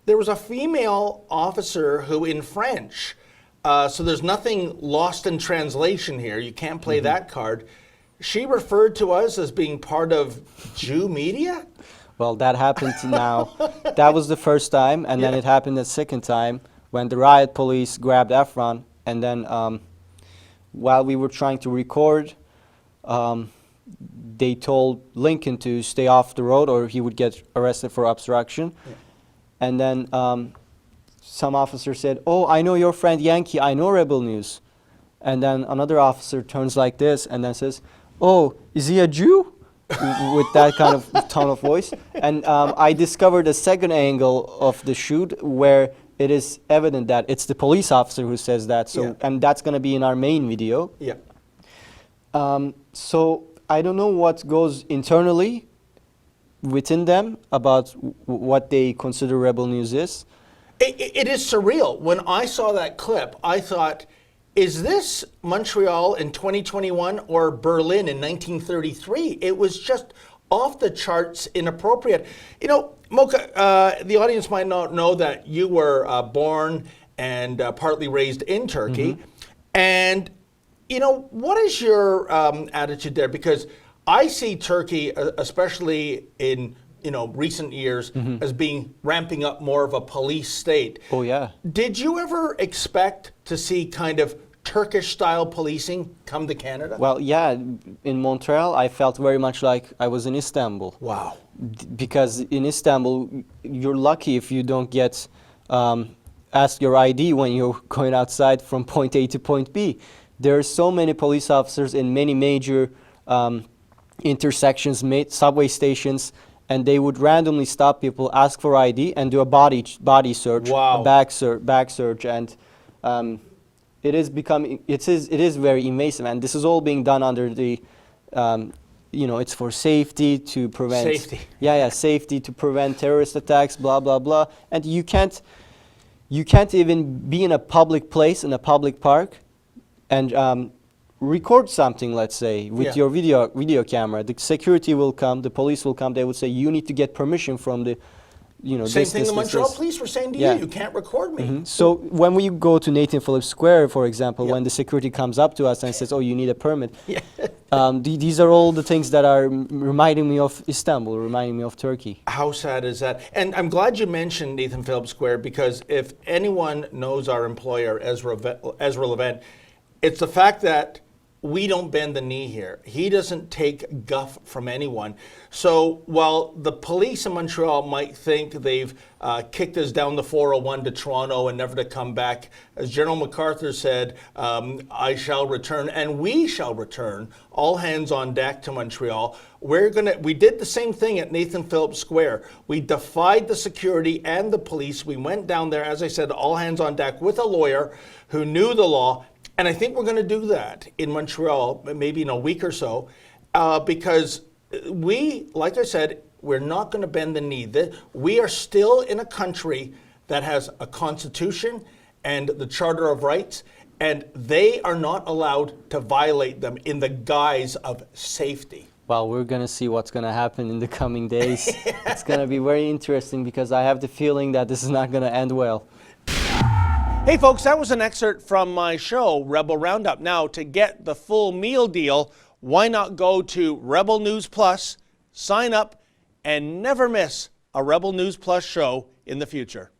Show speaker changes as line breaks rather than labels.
there was a female officer who in French, so there's nothing lost in translation here. You can't play that card. She referred to us as being part of Jew media?
Well, that happened now. That was the first time, and then it happened the second time when the riot police grabbed Efron, and then while we were trying to record, they told Lincoln to stay off the road or he would get arrested for obstruction. Yeah. And then some officer said, "Oh, I know your friend Yankee, I know Rebel News." And then another officer turns like this and then says, "Oh, is he a Jew?" with that kind of tone of voice. And I discovered a second angle of the shoot where it is evident that it's the police officer who says that. So, and that's going to be in our main video. Yeah. So I don't know what goes internally within them about what they consider Rebel News is.
It is surreal. When I saw that clip, I thought, is this Montreal in 2021 or Berlin in 1933? It was just off the charts inappropriate. You know, Mocha, the audience might not know that you were born and partly raised in Turkey. And, you know, what is your attitude there? Because I see Turkey, especially in recent years, as being ramping up more of a police state.
Oh, yeah.
Did you ever expect to see kind of Turkish-style policing come to Canada?
Well, yeah. In Montreal, I felt very much like I was in Istanbul.
Wow.
Because in Istanbul, you're lucky if you don't get asked your ID when you're going outside from point A to point B. There are so many police officers in many major intersections, subway stations, and they would randomly stop people, ask for ID, and do a body search, a back search, and it is very invasive, and this is all being done under the, it's for safety to prevent safety to prevent terrorist attacks, blah blah blah, and you can't even be in a public place, in a public park, and record something, let's say, with your video camera. The security will come, the police will come, they will say, you need to get permission from the,
Same thing the Montreal police were saying to you, you can't record me.
So when we go to Nathan Phillips Square, for example, when the security comes up to us and says, oh, you need a permit, these are all the things that are reminding me of Istanbul, reminding me of Turkey.
How sad is that? And I'm glad you mentioned Nathan Phillips Square, because if anyone knows our employer, Ezra Levent, it's the fact that we don't bend the knee here. He doesn't take guff from anyone. So while the police in Montreal might think they've kicked us down the 401 to Toronto and never to come back, as General MacArthur said, I shall return and we shall return, all hands on deck to Montreal. We did the same thing at Nathan Phillips Square. We defied the security and the police. We went down there, as I said, all hands on deck with a lawyer who knew the law. And I think we're going to do that in Montreal, maybe in a week or so, because like I said, we're not going to bend the knee. We are still in a country that has a constitution and the Charter of Rights, and they are not allowed to violate them in the guise of safety.
Well, we're going to see what's going to happen in the coming days. It's going to be very interesting, because I have the feeling that this is not going to end well.
Hey folks, that was an excerpt from my show, Rebel Roundup. Now, to get the full meal deal, why not go to Rebel News Plus, sign up, and never miss a Rebel News Plus show in the future.